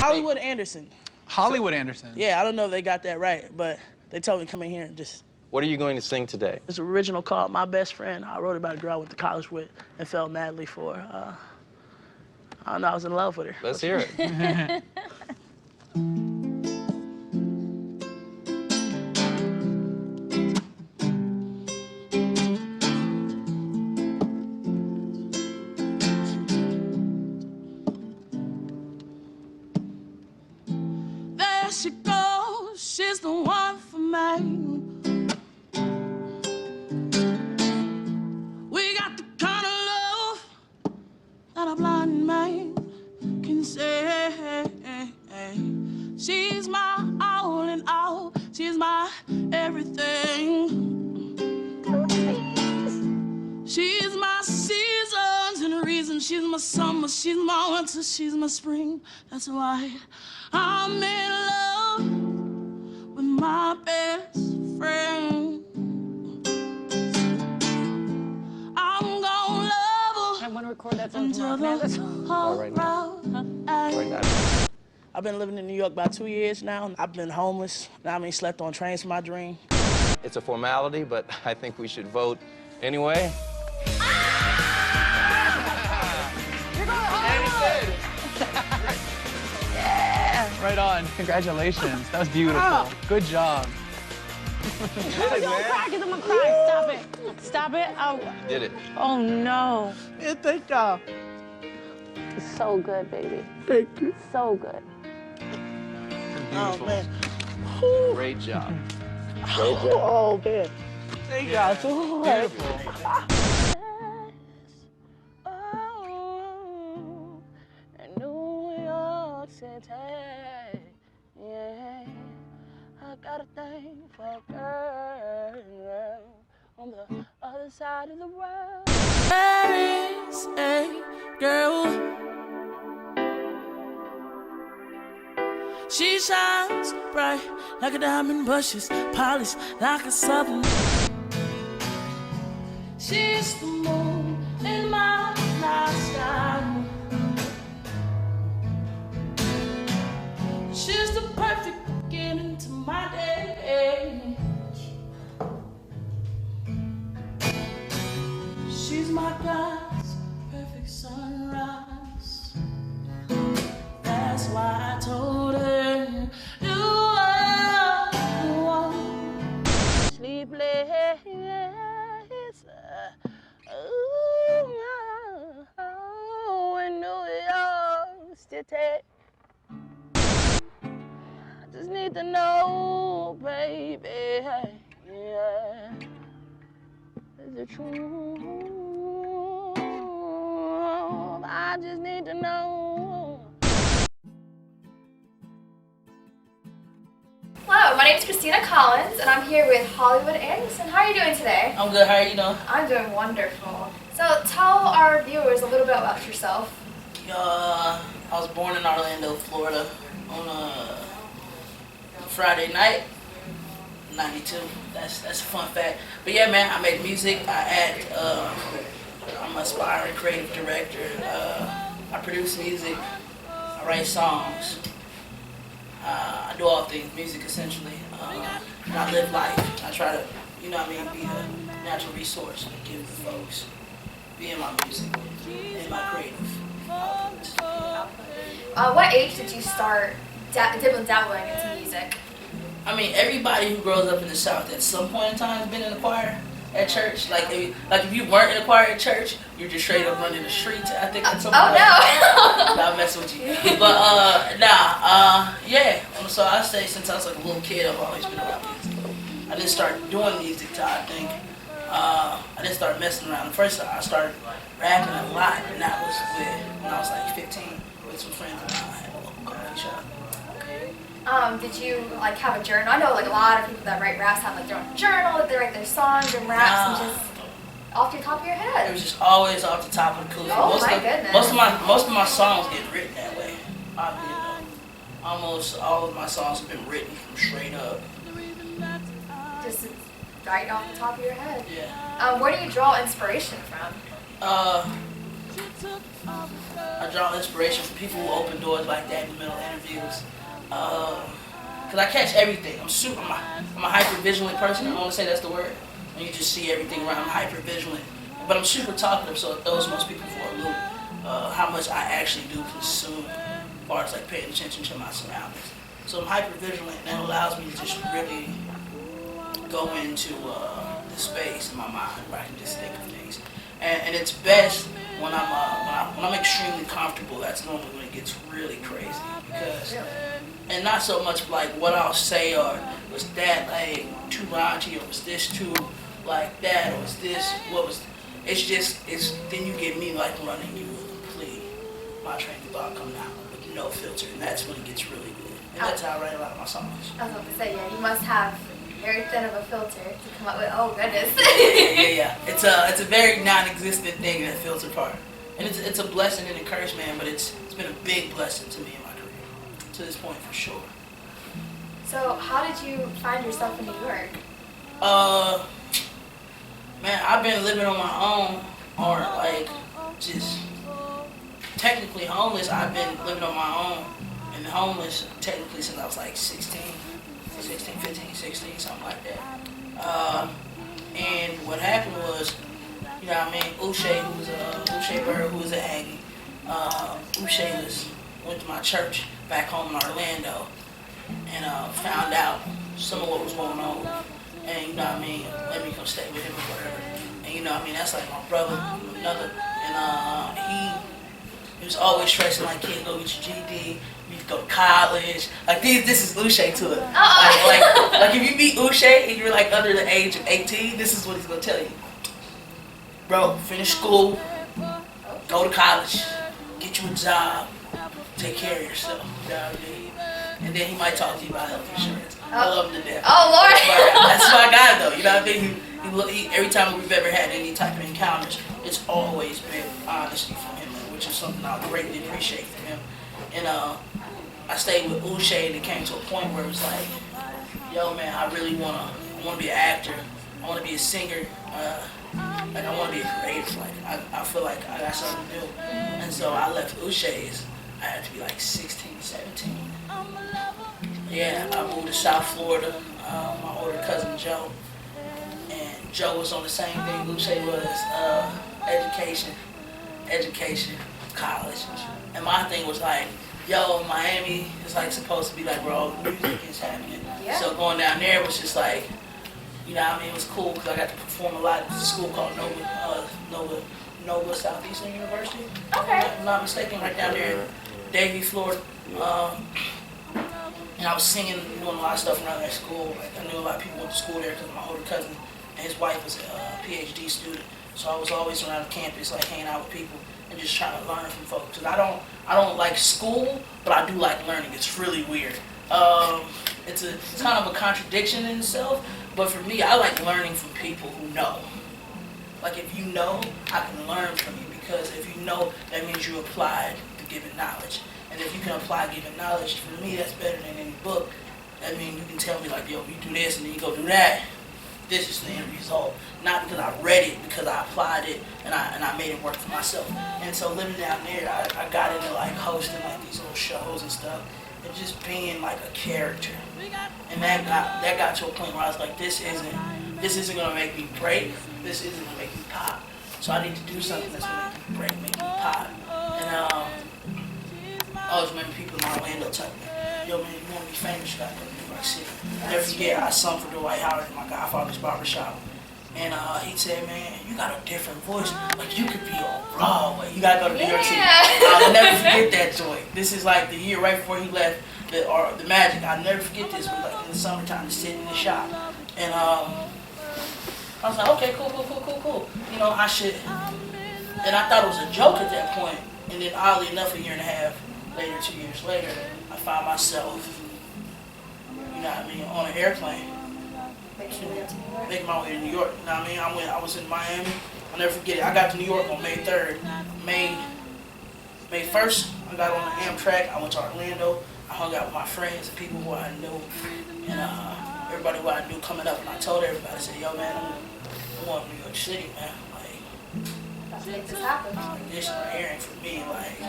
Hollywood Anderson. Hollywood Anderson. Yeah, I don't know if they got that right, but they told me to come in here and just... What are you going to sing today? It's an original called My Best Friend. I wrote about a girl I went to college with and fell madly for. I don't know, I was in love with her. Let's hear it. There she goes, she's the one for me. We got the kind of love that a blind man can say. She's my all in all, she's my everything. She's my seasons and reasons, she's my summer, she's my winter, she's my spring. That's why I'm in love with my best friend. I'm gonna love her. I want to record that song until tomorrow. Man, the whole right now. world Right now. I've been living in New York about 2 years now. I've been homeless. Slept on trains for my dream. It's a formality, but I think we should vote anyway. Yeah. Right on. Congratulations. That was beautiful. Good job. Don't cry, because I'm going to cry. Stop it. Stop it. Oh. You did it. Oh, no. Yeah, thank y'all. It's so good, baby. Thank you. So good. Oh, man. Great job. Oh, man. Thank y'all so much. Oh, in New York City, yeah, I got a thing for a girl on the other side of the world. There is a girl. She shines bright like a diamond, but she's polished like a southern. She's the moon in my night sky. She's the perfect beginning to my day. She's my God's perfect sunrise. That's why I told her you are the one. Sleepless. In New York City. I just need to know, baby. Yeah. Is it true? I just need to know. Hello, my name is Christina Collins, and I'm here with Hollywood Anderson. How are you doing today? I'm good. How are you doing? I'm doing wonderful. So tell our viewers a little bit about yourself. I was born in Orlando, Florida, on a Friday night, '92. That's a fun fact. But yeah, man, I make music. I act. I'm an aspiring creative director. I produce music. I write songs. I do all things music, essentially. And I live life. I try to, you know what I mean, be a natural resource and give the folks, be in my music, in my creative outputs. What age did you start dabbling into music? I mean, everybody who grows up in the South at some point in time has been in a choir at church. Like if you weren't in a choir at church, you're just straight up running the streets. I think that's something. Oh no! Nah, I'm messing with you. But yeah. So I say since I was like a little kid, I've always been around music. I didn't start doing music till I think I didn't start messing around. First, I started rapping a lot, and that was when I was like 15 with some friends of mine at a local coffee shop. Did you like have a journal? I know like a lot of people that write raps have like their own journal, that they write their songs and raps and just off the top of your head. It was just always off the top of the cooler. Oh my goodness. Most of my songs get written that way. Almost all of my songs have been written from straight up. Just right off the top of your head. Yeah. Where do you draw inspiration from? I draw inspiration from people who open doors like that in the middle of interviews. Cause I catch everything. I'm a hyper vigilant person. I want to say that's the word. And you just see everything around. I'm hyper vigilant, but I'm super talkative. So it throws most people for a loop. How much I actually do consume, as far as like paying attention to my surroundings. So I'm hyper vigilant, and it allows me to just really go into the space in my mind where I can just think of things. And it's best when I'm extremely comfortable. That's normally when it gets really crazy, because, and not so much like what I'll say or was that like too raunchy or was this too like that or was this what was. It's then you get me like running you complete my train of thought coming out with no filter, and that's when it gets really good. And that's how I write a lot of my songs. I was about to say, yeah, you must have very thin of a filter to come up with. Oh goodness. Yeah. It's a very non-existent thing, that filter part, and it's a blessing and a curse, man. But it's been a big blessing to me in my career to this point for sure. So how did you find yourself in New York? Man, I've been living on my own, or like just technically homeless. I've been living on my own and homeless technically since I was like 16, 15, 16, something like that. And what happened was, you know what I mean, Uche Bird, who was an Aggie, Uche went to my church back home in Orlando and found out some of what was going on. And you know what I mean, let me come stay with him or whatever. And you know what I mean, that's like my brother, another. And he was always stressing like, kid, go get your GED, you need to go to college. Like this is Uche to it. Like if you meet Uche and you're like under the age of 18, this is what he's gonna tell you. Bro, finish school, go to college, get you a job, take care of yourself. You know what I mean? And then he might talk to you about health insurance. I love him to death. Oh Lord! That's my guy though. You know what I mean? He every time we've ever had any type of encounters, it's always been honesty from him, which is something I greatly appreciate from him. And I stayed with Uche, and it came to a point where it was like, yo man, I really wanna be an actor. I wanna be a singer. Like I wanna be a creative. Like I feel like I got something to do. And so I left Uche's. I had to be like 16, 17. Yeah, I moved to South Florida. My older cousin Joe, and Joe was on the same thing Uche was, education, college. And my thing was like, yo, Miami is like supposed to be like where all the music is happening. Yeah. So going down there was just like, you know what I mean, it was cool because I got to perform a lot. It's a school called Nova Southeastern University. Okay. If I'm not mistaken, right down there in Davie, Florida. And I was singing, doing a lot of stuff around that school. Like I knew a lot of people went to school there because my older cousin and his wife was a PhD student. So I was always around the campus, like hanging out with people and just trying to learn from folks. Cause I don't like school, but I do like learning. It's really weird. It's kind of a contradiction in itself. But for me, I like learning from people who know. Like if you know, I can learn from you, because if you know, that means you applied the given knowledge. And if you can apply given knowledge, for me, that's better than any book. That means you can tell me like, yo, you do this and then you go do that. This is the end result. Not because I read it, because I applied it and I made it work for myself. And so living down there, I got into like hosting like these little shows and stuff, and just being like a character. And that got to a point where I was like, this isn't gonna make me break. This isn't gonna make me pop. So I need to do something that's gonna make me break, make me pop. And I always remember people in Orlando telling me, yo man, you want to be famous, you gotta go to New York City. Never forget, I sung for Dwight Howard in my godfather's barbershop. And he said, man, you got a different voice. Like you could be on Broadway. You gotta go to New York City. I'll never forget that joy. This is like the year right before he left the Magic. I'll never forget this. We like in the summertime, just sitting in the shop. And I was like, okay, cool. You know, I should. And I thought it was a joke at that point. And then oddly enough, a year and a half later, 2 years later, I found myself, you know what I mean, on an airplane, making my way to New York. You know what I mean? I was in Miami. I'll never forget it. I got to New York on May 3rd. May 1st, I got on the Amtrak. I went to Orlando. I hung out with my friends and people who I knew, and everybody who I knew coming up. And I told everybody, I said, yo man, I'm going to New York City, man. Like, make this happen. This right here ain't for me. Like,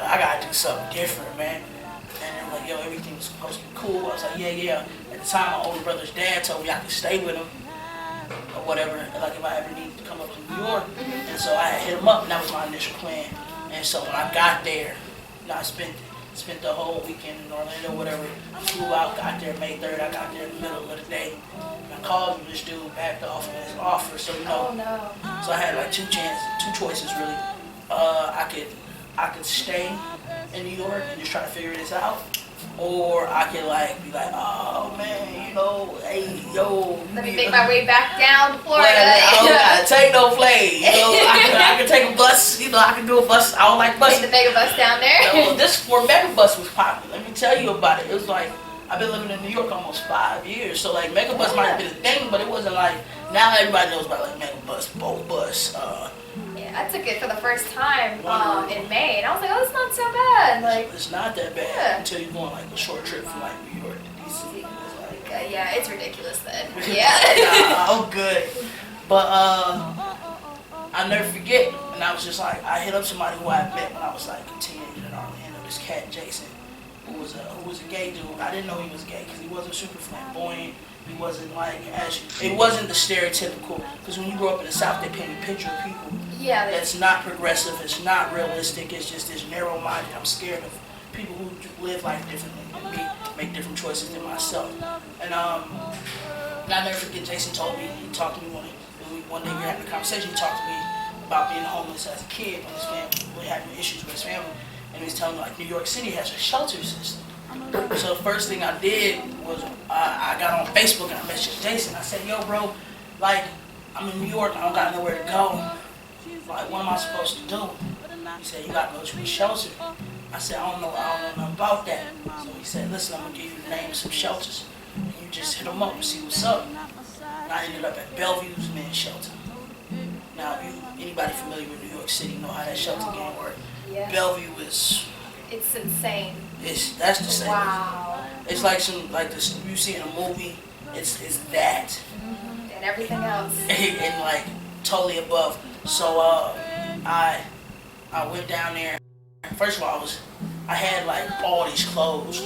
I gotta do something different, man. And they were like, yo, everything was supposed to be cool. I was like, yeah. At the time, my older brother's dad told me I could stay with him or whatever, like if I ever needed to come up to New York. And so I hit him up, and that was my initial plan. And so when I got there, I spent the whole weekend in Orlando, whatever. Flew out, got there May 3rd. I got there in the middle of the day. I called him, this dude backed off of his offer, so Oh no. So I had like two choices really. I could stay in New York and just try to figure this out, or I could like be like, oh man, hey, yo. Let me make my way back down to Florida. I don't gotta take no plane. I can take a bus. I can do a bus. I don't like buses. Take the mega bus down there. Well, this Ford Megabus was popular. Let me tell you about it. It was like, I've been living in New York almost 5 years, so like Megabus might have been a thing, but it wasn't like, now everybody knows about like Megabus, Boat Bus. Yeah, I took it for the first time in May, and I was like, oh, it's not so bad. Like, it's not that bad until you're going like a short trip from like New York to DC. It's like, yeah, it's ridiculous then. Yeah. I'm good. But I'll never forget, and I was just like, I hit up somebody who I met when I was like a teenager in Orlando, this cat Jason, who was a gay dude. I didn't know he was gay because he wasn't super flamboyant. He wasn't like, it wasn't the stereotypical, because when you grow up in the South, they paint a picture of people that's not progressive, it's not realistic, it's just this narrow-minded. I'm scared of people who live life differently than me, make different choices than myself. And I'll never forget, Jason told me, he talked to me one day we were having a conversation, he talked to me about being homeless as a kid when his family, having issues with his family, and he was telling me like New York City has a shelter system. So the first thing I did was I got on Facebook and I messaged Jason. I said, yo bro, like I'm in New York, I don't got nowhere to go. Like what am I supposed to do? He said, you gotta go to a shelter. I said, I don't know nothing about that. So he said, listen, I'm gonna give you the name of some shelters. And you just hit them up and see what's up. And I ended up at Bellevue's men's shelter. Now if anybody familiar with New York City know how that shelter game works. Yeah. Bellevue is, it's insane. That's the same. Wow. It's like this you see in a movie. It's that. And everything else. And like totally above. So I went down there. First of all, I had like all these clothes.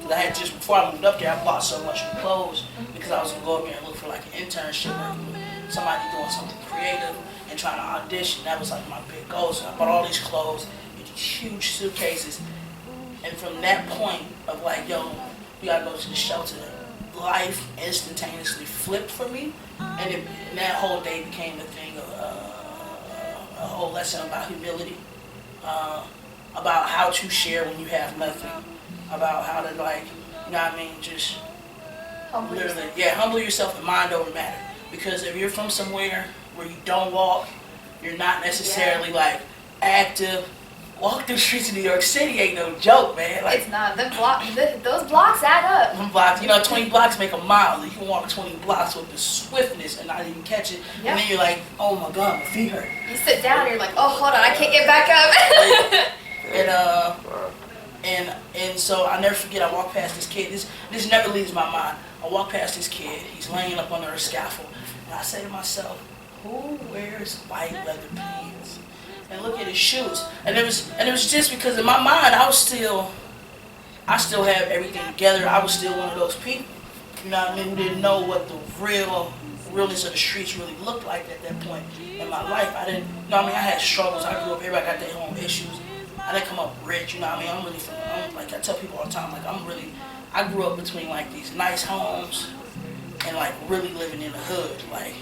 I had just before I moved up there, I bought so much clothes because I was gonna go up there and look for like an internship, working with somebody doing something creative and trying to audition. That was like my big goal. So I bought all these clothes in these huge suitcases. And from that point of like, yo, we gotta go to the shelter, life instantaneously flipped for me. And that whole day became a thing of a whole lesson about humility, about how to share when you have nothing, about how to like, you know what I mean, just Humble literally, yourself. humble yourself and mind over matter. Because if you're from somewhere where you don't walk, you're not necessarily like active. Walk through the streets of New York City ain't no joke, man. Like, It's not. Those blocks add up. 20 blocks make a mile. You can walk 20 blocks with the swiftness and not even catch it. Yep. And then you're like, oh my God, my feet hurt. You sit down and you're like, oh, hold on, I can't get back up. And so I never forget, I walked past this kid. This never leaves my mind. I walk past this kid. He's laying up under a scaffold. And I say to myself, who wears white leather pants? And look at his shoes. And it was just because in my mind I still have everything together. I was still one of those people, you know what I mean, who didn't know what the realness of the streets really looked like at that point in my life. I didn't, you know what I mean, I had struggles. I grew up, everybody got their own issues. I didn't come up rich, you know what I mean. I'm like I tell people all the time, like I grew up between like these nice homes and like really living in the hood, like.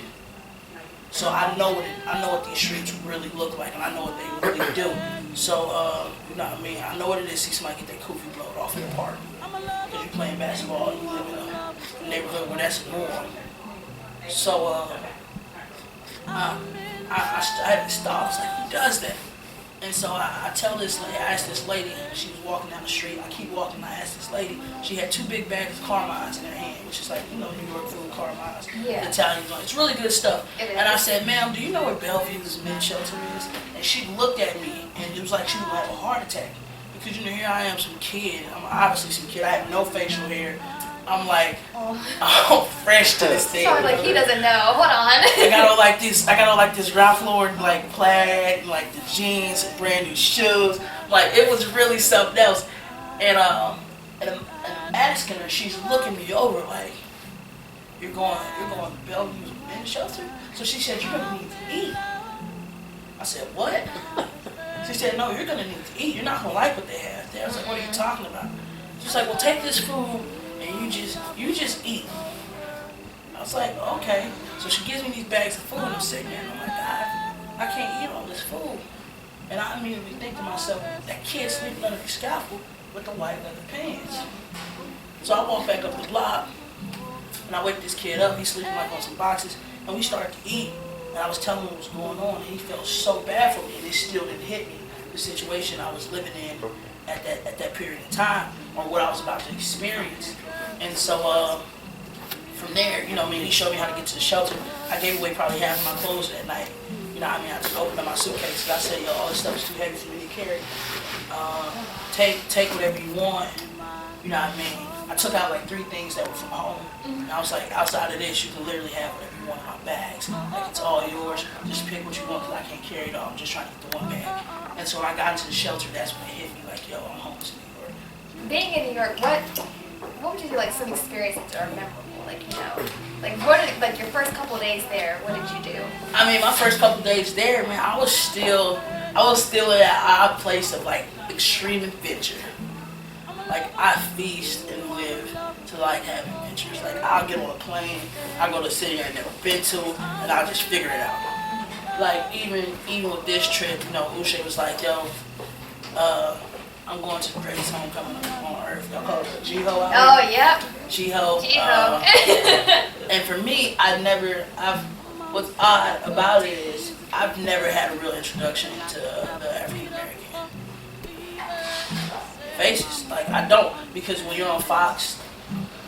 So I know what these streets really look like, and I know what they really do. So, you know what I mean? I know what it is to see somebody get their kufi blowed off in the park. Because you're playing basketball, and you live in a neighborhood where that's the norm. So, I had to stop. I was like, who does that? And so I asked this lady, she was walking down the street. I keep walking, I asked this lady, she had 2 big bags of Carmine's in her hand, which is like, you know, New York food, Carmine's, Italian joint. It's really good stuff. And I said, ma'am, do you know where Bellevue's men's shelter is? And she looked at me, and it was like she was gonna have a heart attack. Because, you know, here I am, some kid. I'm obviously some kid. I have no facial hair. I'm like, I'm fresh to this thing. Probably like he doesn't know. Hold on. I got on like this Ralph Lauren like plaid, like the jeans, brand new shoes. Like it was really something else. And I'm asking her, she's looking me over like, you're going to Bellevue men's shelter? So she said, you're gonna need to eat. I said, what? She said, no, you're gonna need to eat. You're not gonna like what they have there. I was like, what are you talking about? She's like, well, take this food and you just eat. I was like, okay. So she gives me these bags of food and I'm sitting there and I'm like, God, I can't eat all this food. And I immediately think to myself, that kid's sleeping under the scaffold with the white leather pants. So I walk back up the block and I wake this kid up. He's sleeping like on some boxes and we start to eat. And I was telling him what was going on and he felt so bad for me and it still didn't hit me, the situation I was living in at that period of time or what I was about to experience. And so from there, you know what I mean, he showed me how to get to the shelter. I gave away probably half of my clothes that night. You know what I mean, I just opened up my suitcase and I said, yo, all this stuff is too heavy for me to carry. Take whatever you want. You know what I mean? I took out like 3 things that were from home. And I was like, outside of this, you can literally have whatever you want in my bags. Like, it's all yours. Just pick what you want because I can't carry it all. I'm just trying to get the one bag. And so when I got into the shelter, that's when it hit me like, yo, I'm homeless in New York. Being in New York, what would you do, like some experiences that are memorable? Like, you know, like your first couple of days there, what did you do? I mean, my first couple of days there, man, I was still in that odd place of like extreme adventure. Like I feast and live to like have adventures. Like I'll get on a plane, I go to a city I've never been to, and I'll just figure it out. Like even with this trip, you know, Uche was like, yo, I'm going to the greatest homecoming on earth. Y'all call it Jiho out Oh, here? yep. Jiho. Jiho. And for me, what's odd about it is I've never had a real introduction to the African American faces. Like I don't, because when you're on Fox,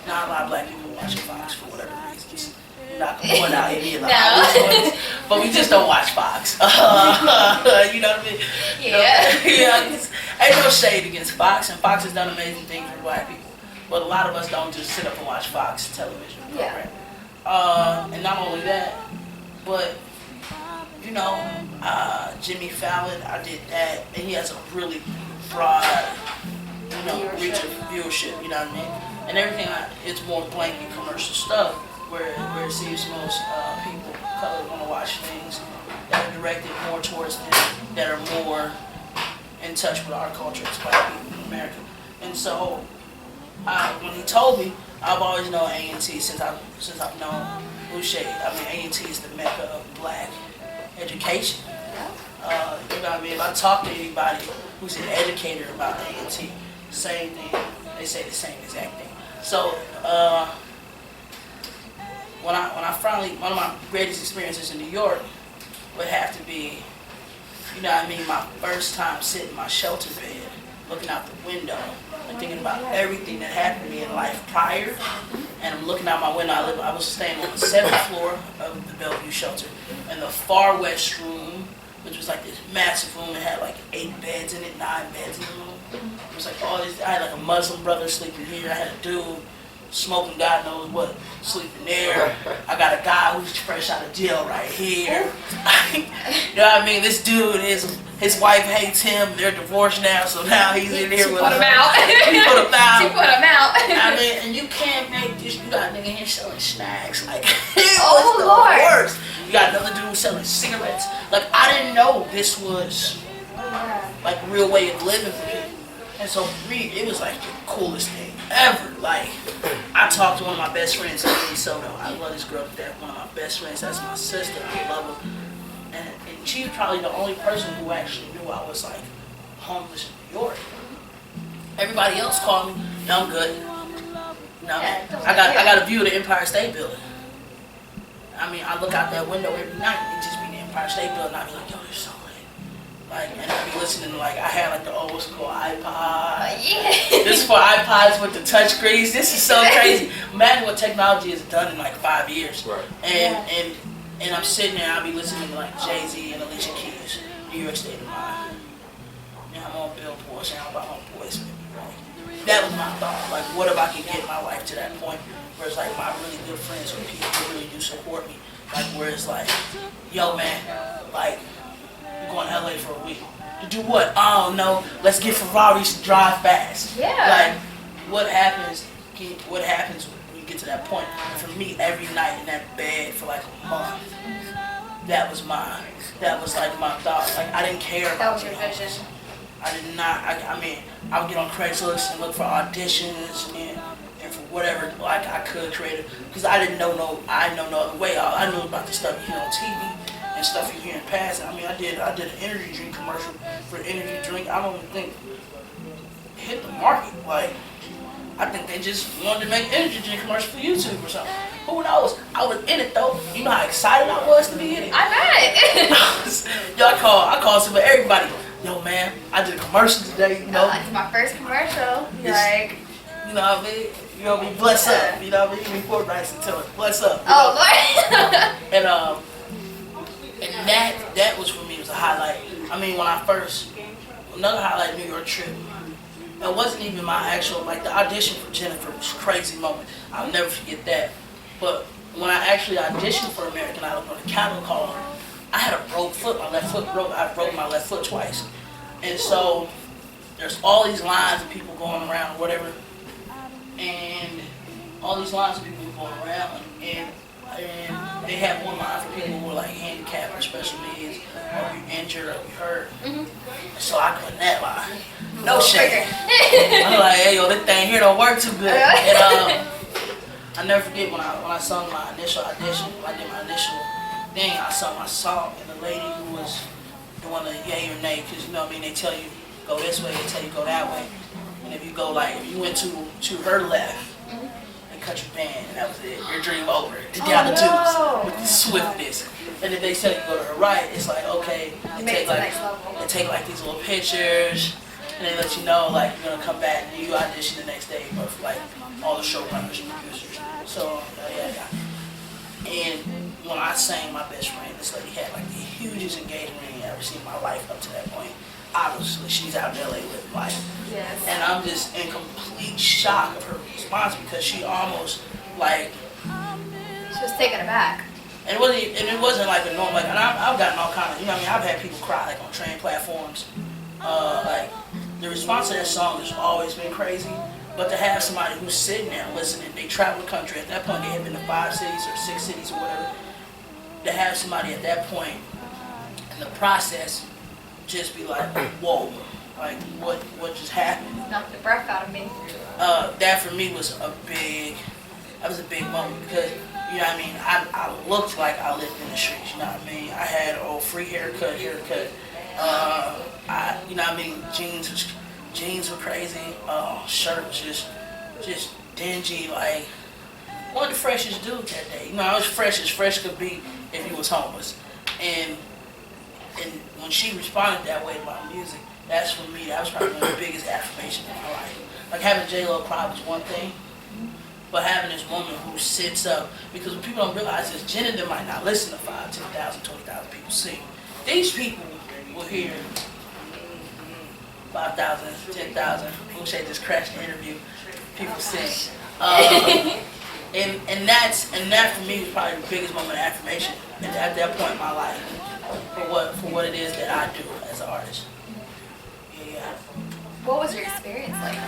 not a lot of black people watching Fox for whatever reasons. I'm not going out any of the obvious ones, but we just don't watch Fox. You know what I mean? Yeah. Yeah. Ain't no shade against Fox, and Fox has done amazing things for black people. But a lot of us don't just sit up and watch Fox television program. Yeah. And not only that, but you know, Jimmy Fallon, I did that, and he has a really broad, you know, reach of viewership. You know what I mean? And everything, it's more blanket commercial stuff, where it seems most people of color want to watch things that are directed more towards them, that are more in touch with our culture as black people in America. And so, when he told me, I've always known A&T since I've known Uche. I mean, A&T is the mecca of black education. You know what I mean? If I talk to anybody who's an educator about A&T, same thing. They say the same exact thing. So, when I finally, one of my greatest experiences in New York would have to be, you know what I mean, my first time sitting in my shelter bed, looking out the window, and thinking about everything that happened to me in life prior. And I'm looking out my window. I was staying on the 7th floor of the Bellevue shelter, in the far west room, which was like this massive room. It had like 8 beds in it, 9 beds in the room. It was like all this. I had like a Muslim brother sleeping here. I had a dude smoking God knows what, sleeping there. I got a guy who's fresh out of jail right here. You know what I mean? This dude, his wife hates him. They're divorced now, so now he's in here with put him out. He put him out. She put him out. I mean, and you can't make this. You got a nigga here selling snacks. Like, Oh, the Lord. worst. You got another dude selling cigarettes. Like, I didn't know this was like a real way of living for people. And so for me, it was like the coolest thing ever. Like, I talked to one of my best friends, Lily Soto. I love this girl to death. One of my best friends. That's my sister. I love her. And she's probably the only person who actually knew I was like homeless in New York. Everybody else called me, no, I'm good. No, I got a view of the Empire State Building. I mean, I look out that window every night and just be the Empire State Building. I be like, yo, there's so lit. Like, and I be listening to like, I had like the old school iPod. Yeah. This is for iPods with the touch screens. This is so crazy. Imagine what technology has done in like 5 years. Right. And I'm sitting there, I'll be listening to like Jay-Z and Alicia Keys, New York State of Mind. You know, I'm on billboards and I'm about my boys with me, right? that was my thought. Like, what if I could get my life to that point where it's like my really good friends or people who really do support me, like where it's like, yo man, like we're going to LA for a week. To do what? I don't know. Let's get Ferraris to drive fast. Yeah. Like, what happens? What happens when you get to that point? And for me, every night in that bed for like a month, that was mine. That was like my thought. Like I didn't care about That was your being vision. homeless. I did not. I mean, I would get on Craigslist and look for auditions and for whatever like I could create it because I didn't know no other way. I knew about the stuff you hear on TV and stuff you hear in passing. I mean, I did an energy drink commercial for an energy drink. I don't even think hit the market. Like I think they just wanted to make energy drink commercial for YouTube or something. Who knows? I was in it though. You know how excited I was to be in it. I bet. Yo, I called some of everybody. Yo, man, I did a commercial today. You know, It's my first commercial. It's- Like, you know what I mean? You know what I mean? Bless up. You know what I mean? Give me 4 nights and tell it. Bless up. oh Lord. And that was for me was a highlight. I mean, when I first another highlight New York trip. It wasn't even my actual like the audition for Jennifer was a crazy moment. I'll never forget that. But when I actually auditioned for American Idol on the cattle call, I had a broke foot. My left foot broke. I broke my left foot twice. And so there's all these lines of people going around, whatever. And all these lines of people going around, and they had one line for people who were like handicapped or special needs, or you injured or you hurt. So I put that line. No shame. I'm like, hey yo, this thing here don't work too good. And I never forget when I sung my initial audition. When I did my initial thing, I sung my song, and the lady who was doing the yay or nay, because you know what I mean, they tell you go this way, they tell you go that way. And if you go like, if you went to her left, they cut your band, and that was it. Your dream over. Down the tubes with the swiftness. And if they tell you go to her right, it's like, okay, they take like these little pictures, and they let you know like you're gonna come back and you audition the next day, but for like all the showrunners and producers. So yeah. And when I sang my best friend, this lady had like the hugest engagement ring I ever seen in my life up to that point. Obviously, she's out in LA living life. Yes. And I'm just in complete shock of her response because she almost like She was taken aback. and it wasn't like a normal like and I've gotten all kind of you know what I mean I've had people cry like on train platforms. Like the response to that song has always been crazy. But to have somebody who's sitting there listening, they travel the country. At that point, they had been to 5 cities or 6 cities or whatever. To have somebody at that point in the process just be like, whoa, like what just happened? Knocked the breath out of me. That for me was a big moment because, you know what I mean, I looked like I lived in the streets, you know what I mean? I had a free haircut. You know what I mean, jeans were crazy, shirt was just dingy, like one of the freshest dudes that day. You know, I was fresh as fresh could be if he was homeless. And when she responded that way to my music, that's for me, that was probably one of the biggest affirmations in my life. Like having J-Lo cry was one thing, but having this woman who sits up, because what people don't realize is Jen and them might not listen to 5, 10,000, 20,000 people sing. These people will hear 5,000, 10,000. I wish I just crashed the interview. People sing, and that for me was probably the biggest moment of affirmation at that point in my life for what it is that I do as an artist. Yeah. What was your experience like?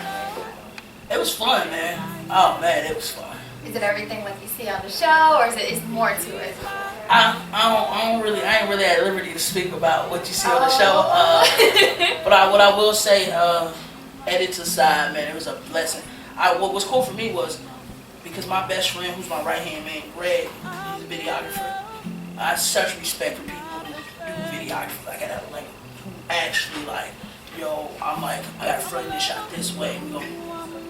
It was fun, man. Oh man, it was fun. Is it everything like you see on the show, or is more to it? I ain't really at liberty to speak about what you see on the show. But what I will say, edits aside, man, it was a blessing. What was cool for me was because my best friend, who's my right hand man, Greg, he's a videographer. I have such respect for people who do videography like that, like who actually like, yo, I'm like, I gotta frame this shot this way,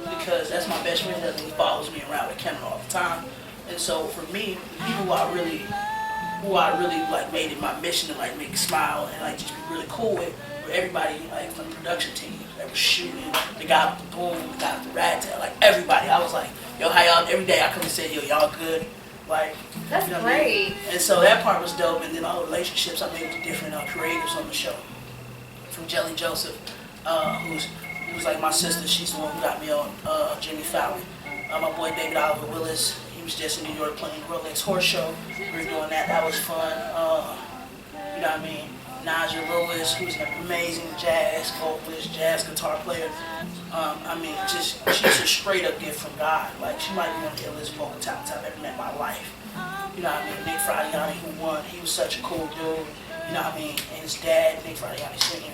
because that's my best friend that he follows me around with the camera all the time. And so for me, the people who I really like made it my mission to like make a smile and like just be really cool with were everybody like from the production team that was shooting, the guy with the boom, the guy with the ragtail, like everybody. I was like, yo, how y'all? Every day I come and say, yo, y'all good? Like, That's you know what I mean? great. And so that part was dope. And then all the relationships I made with different creatives on the show, from Jelly Joseph, who's was like my sister. She's the one who got me on Jimmy Fallon. My boy David Oliver Willis. He was just in New York playing the Rolex Horse Show. We were doing that. That was fun. You know what I mean? Naja Lewis, who's an amazing jazz vocalist, jazz guitar player. I mean, she's a straight up gift from God. Like, she might be one of the illest vocal talents I've ever met in my life. You know what I mean? Nick Fradiani, who won, he was such a cool dude. You know what I mean? And his dad, Nick Fradiani Sr.,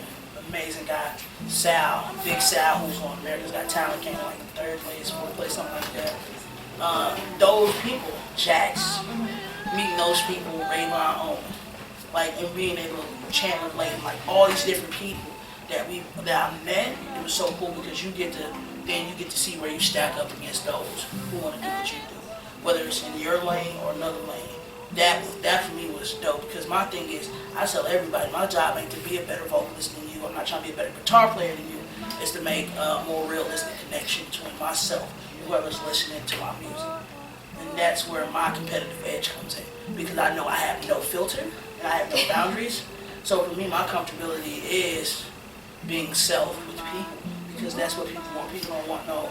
amazing guy. Sal, Big Sal, who's on America's Got Talent, came in like third place, fourth place, something like that. Those people, Jax, meeting those people, Rayvon Owen, like, and being able to channel like all these different people that I met, it was so cool because you get to see where you stack up against those who want to do what you do, whether it's in your lane or another lane. That for me was dope because my thing is, I tell everybody, my job ain't to be a better vocalist than you. I'm not trying to be a better guitar player than you. It's to make a more realistic connection between myself and whoever's listening to my music. And that's where my competitive edge comes in because I know I have no filter and I have no boundaries. So for me, my comfortability is being self with people because that's what people want. People don't want no,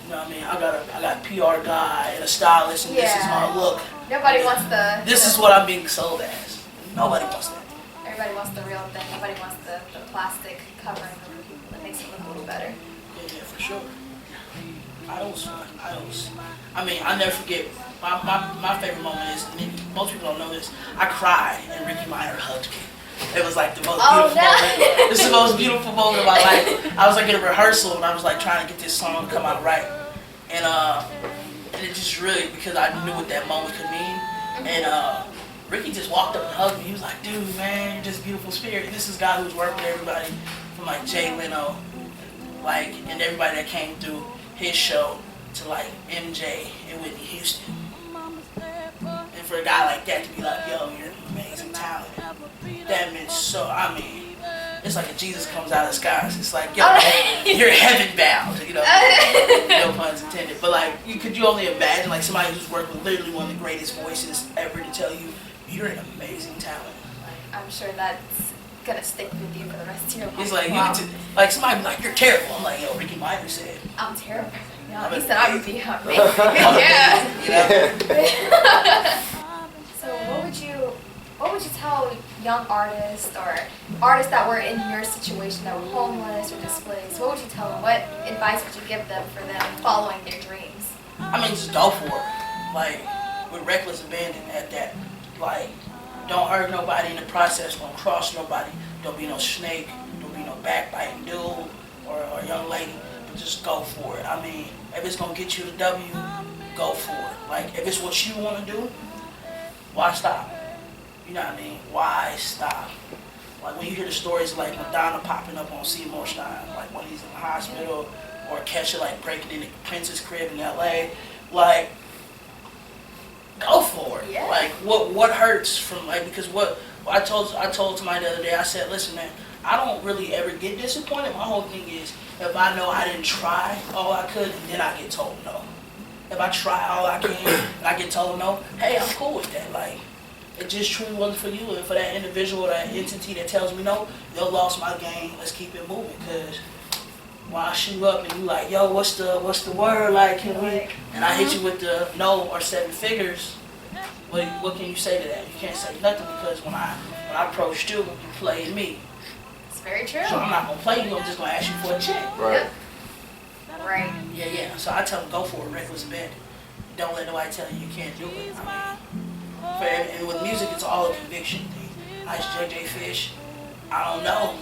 you know what I mean? I got a PR guy and a stylist and this is my look. Nobody wants the... This is what I'm being sold as. Nobody wants that. Everybody wants the real thing. Nobody wants the plastic covering of people that makes it look a little better. Yeah, for sure. I mean, I never forget, my favorite moment is, most people don't know this, I cried and Ricky Meyer hugged me. It was like the most beautiful moment. This is the most beautiful moment of my life. I was like in a rehearsal and I was like trying to get this song to come out right. And it just really, because I knew what that moment could mean. And Ricky just walked up and hugged me. He was like, dude, man, you're just a beautiful spirit. This is God who's worked with everybody from like Jay Leno, like, and everybody that came through his show to like MJ and Whitney Houston. And for a guy like that to be like, yo, you're an amazing talent. That meant so, I mean, it's like if Jesus comes out of the skies. It's like, yo, you're heaven bound, you know, no puns intended. But like, could you only imagine like somebody who's worked with literally one of the greatest voices ever to tell you, you're an amazing talent. I'm sure that's gonna stick with you for the rest of your life. It's like, like somebody be like, you're terrible. I'm like, yo, Ricky Meyer said. I'm terrible. No, he said I would be amazing. Yeah. You know? So what would you tell young artists or artists that were in your situation that were homeless or displaced? What would you tell them? What advice would you give them for them following their dreams? I mean, just go for it. Like, with reckless abandon at that. Like, don't hurt nobody in the process. Don't cross nobody. Don't be no snake. Don't be no backbiting dude or young lady. But just go for it. I mean, if it's going to get you the W, go for it. Like, if it's what you want to do, why stop? You know what I mean? Why stop? Like when you hear the stories of like Madonna popping up on Seymour Stein, like when he's in the hospital, or Kesha like breaking into Prince's crib in LA, like go for it. Yeah. Like what hurts from like, because what I told somebody the other day, I said, listen man, I don't really ever get disappointed. My whole thing is if I know I didn't try all I could and then I get told no. If I try all I can and I get told no, hey, I'm cool with that. Like, it just truly wasn't for you, and for that individual or that entity that tells me no, yo, lost my game, let's keep it moving. Because when I shoot up and you like, yo, what's the word, like, can we, and I hit you with the no or seven figures, what can you say to that? You can't say nothing because when I approached you, you played me. It's very true. So I'm not going to play you, I'm just going to ask you for a check. Right. Yep. Right. Yeah. So I tell them, go for it, reckless abandon. Don't let nobody tell you you can't do it. I mean, and with music, it's all a conviction thing. Like JJ Fish, I don't know.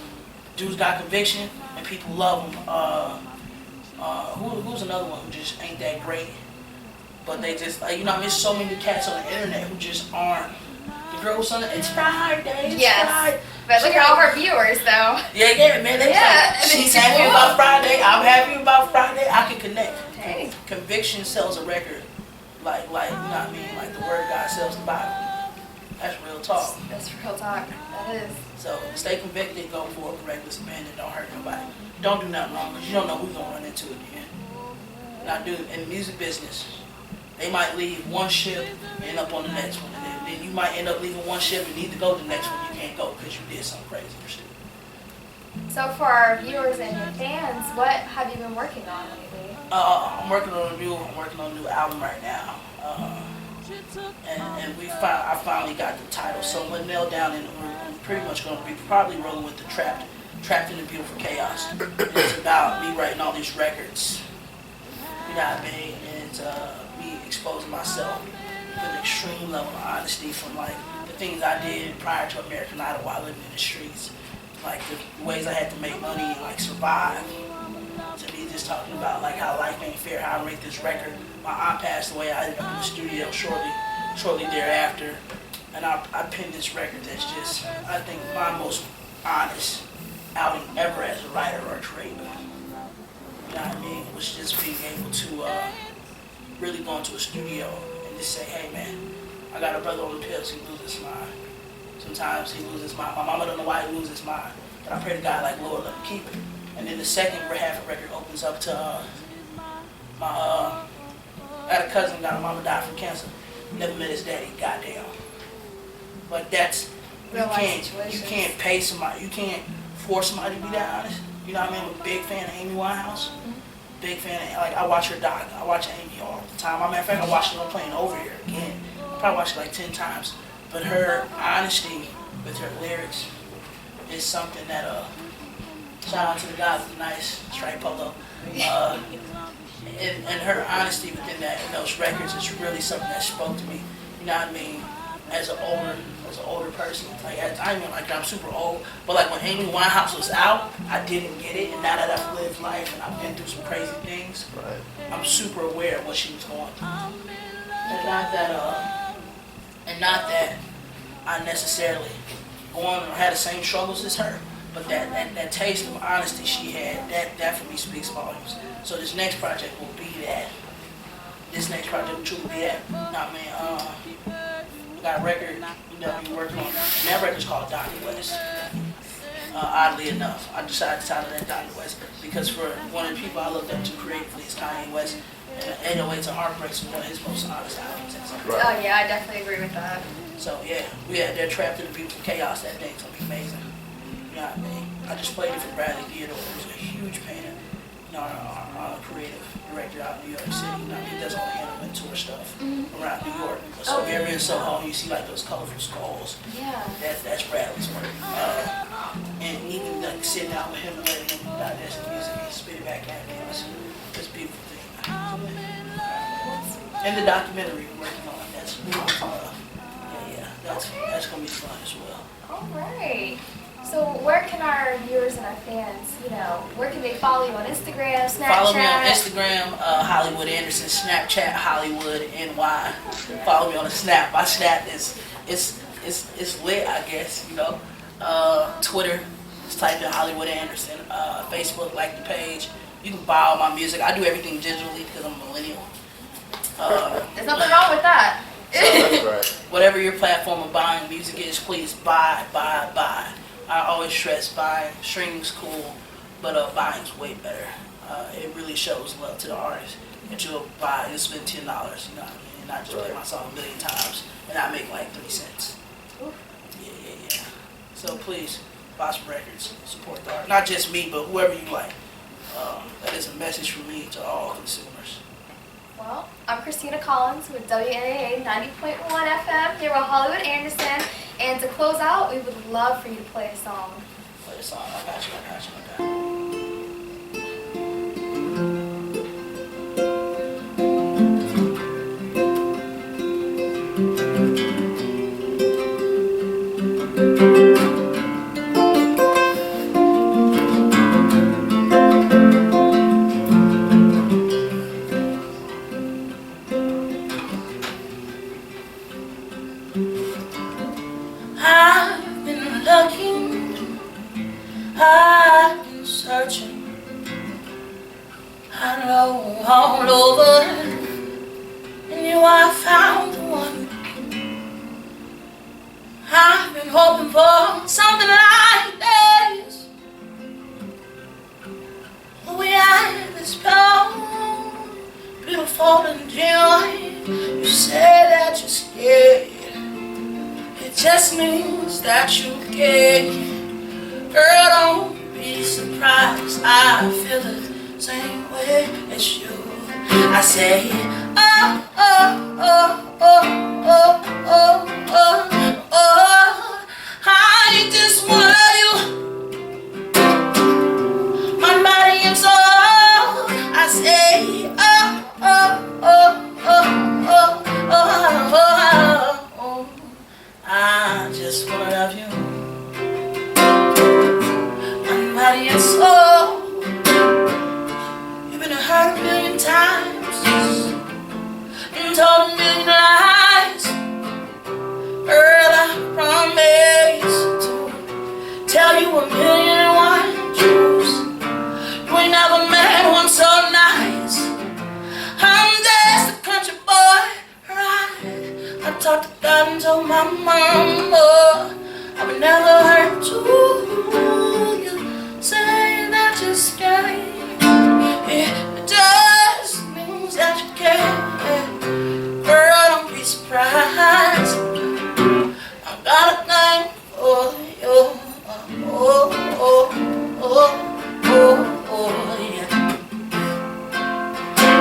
Dude's got conviction, and people love him. Who's another one who just ain't that great? But they just, like, you know, there's so many cats on the internet who just aren't. The girl was on it, it's Friday, it's Friday. But look at all her viewers, though. Yeah, man. They like, she's happy about Friday, I'm happy about Friday, I can connect. Hey. Conviction sells a record. Like, you know what I mean? Like the word God sells the Bible. That's real talk. That's real talk. That is. So stay convicted, go for it, reckless abandon, don't hurt nobody. Don't do nothing wrong, because you don't know who you're going to run into again. Now, dude, in the music business, they might leave one ship and end up on the next one. And then you might end up leaving one ship and need to go to the next one. You can't go because you did something crazy or stupid. So for our viewers and your fans, what have you been working on lately? I'm working on a new album right now. And I finally got the title. So we're nailed down, and we're pretty much going to be probably rolling with the Trapped in the Beautiful Chaos. And it's about me writing all these records. You know what I mean? And it's me exposing myself with an extreme level of honesty from like the things I did prior to American Idol while living in the streets. Like the ways I had to make money and like survive. To me, just talking about like how life ain't fair, how I make this record. My aunt passed away. I ended up in the studio shortly thereafter, and I penned this record that's just, I think, my most honest outing ever as a writer or a creator. You know what I mean? Was just being able to really go into a studio and just say, hey man, I got a brother on the pills, he loses his mind. Sometimes he loses his mind. My mama don't know why he loses his mind, but I pray to God like, Lord, let him keep it. And then the second half of the record opens up to I had a cousin, got a mama died from cancer. Never met his daddy, goddamn. But that's, you can't pay somebody, you can't force somebody to be that honest. You know what I mean? I'm a big fan of Amy Winehouse. Big fan of, like, I watch her doc. I watch Amy all the time. Matter of fact, I watched it on Playing Over Here again. I probably watched it like 10 times. But her honesty with her lyrics is something that, shout out to the guy with the nice striped polo. And her honesty within those records is really something that spoke to me. You know what I mean? As an older person, like I mean, like I'm super old, but like when Amy Winehouse was out, I didn't get it, and now that I've lived life and I've been through some crazy things, right, I'm super aware of what she was going through, and not that I necessarily had the same struggles as her, but that taste of honesty she had, that for me speaks volumes. So this next project will be that. This next project will truly be that. Nah, man, got a record that we working on, and that record's called Donnie West. Oddly enough, I decided to title that Donnie West because for one of the people I looked up to creatively is Kanye West, and 808s and Heartbreaks is one of his most honest albums. Right. Oh yeah, I definitely agree with that. So yeah, they're trapped in the beautiful chaos. That thing's gonna be amazing. You know what I mean? I just played it for Bradley Theodore, who's a huge painter. You know, our creative director out in New York City. You know, he does all the animal tour stuff around New York. So if you're ever in Soho, you see like those colorful skulls. Yeah. That's Bradley's work. And even like sitting out with him and letting him digest the music and spit it back at me, it's a beautiful thing. And the documentary we're working on, that's that's gonna be fun as well. All right. So where can our viewers and our fans, where can they follow you on Instagram, Snapchat? Follow me on Instagram, Hollywood Anderson, Snapchat, Hollywood NY. Follow me on the Snap. My Snap is lit, I guess, Twitter, just type in Hollywood Anderson. Facebook, like the page. You can buy all my music. I do everything digitally because I'm a millennial. There's nothing wrong with that. So that's right. Whatever your platform of buying music is, please buy. I always stress buying. Streaming's cool, but buying's way better. It really shows love to the artist that you'll buy and spend $10, you know what I mean, and not just play my song a million times and I make like 3 cents. Yeah. So please buy some records, support the art. Not just me, but whoever you like. That is a message from me to all consumers. Well, I'm Christina Collins with WNAA 90.1 FM here with Hollywood Anderson. And to close out, we would love for you to play a song. Play a song. I got you. I've been looking, I've been searching, I know all over, and you I found the one. I've been hoping for something like this. We had this beautiful and joy. You said that you're scared. It just means that you care. Girl, don't be be surprised. I feel the same way as you. I say, oh, oh, oh, oh, oh, oh, oh, oh. I just wanna love you, my body and soul. I say, oh, oh, oh, oh, oh, oh, oh, oh. I just wanna love you, my body and soul. You've been hurt a million times and told a million lies. Girl, I promise to tell you a million and one truths. You ain't never met one so nice. I'm just a country boy, right? I talked to God and told my mama I would never hurt you. You say that you're scared. It just means that you care. Girl, don't be surprised. I got a thing for you. Oh, oh, oh, oh, oh, yeah.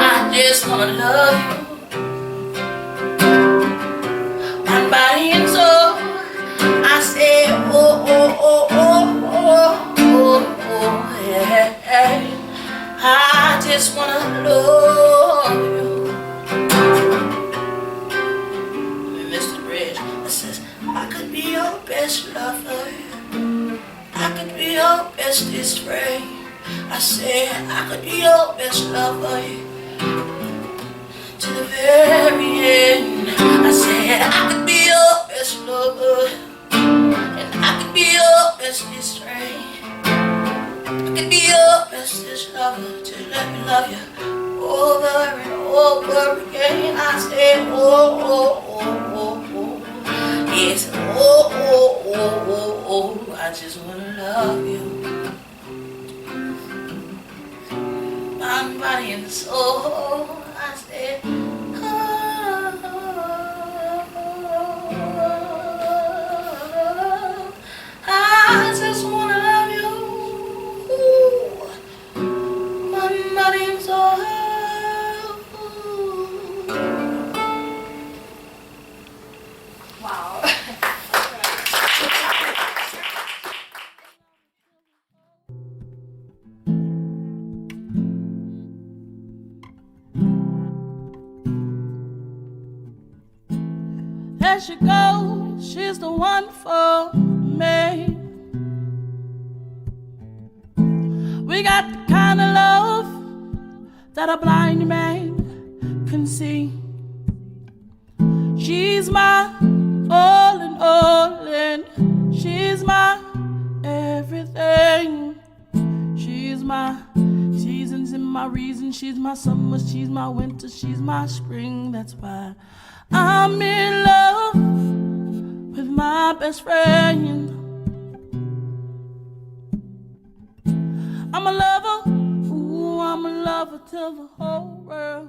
I just wanna love you, my body and soul. I say, oh, oh, oh, oh, oh, oh, oh, yeah. I just wanna love you. Mr. Bridge, that says, I could be your best lover. I could be your bestest friend. I say, I could be your best lover to the very end. I say, I could be your best lover, and I could be your bestest friend. I could be your bestest lover to let me love you over and over again. I say, oh, oh, oh, oh, oh. Yes, oh, oh, oh, oh, oh. I just wanna love you, my body and soul. I say, oh, I just wanna love you, my body and soul. Wow. There she goes, she's the one for me. We got the kind of love that a blind man can see. She's my all in all, and she's my everything. She's my seasons and my reason. She's my summer, she's my winter, she's my spring. That's why I'm in love with my best friend. I'm a lover, ooh, I'm a lover till the whole world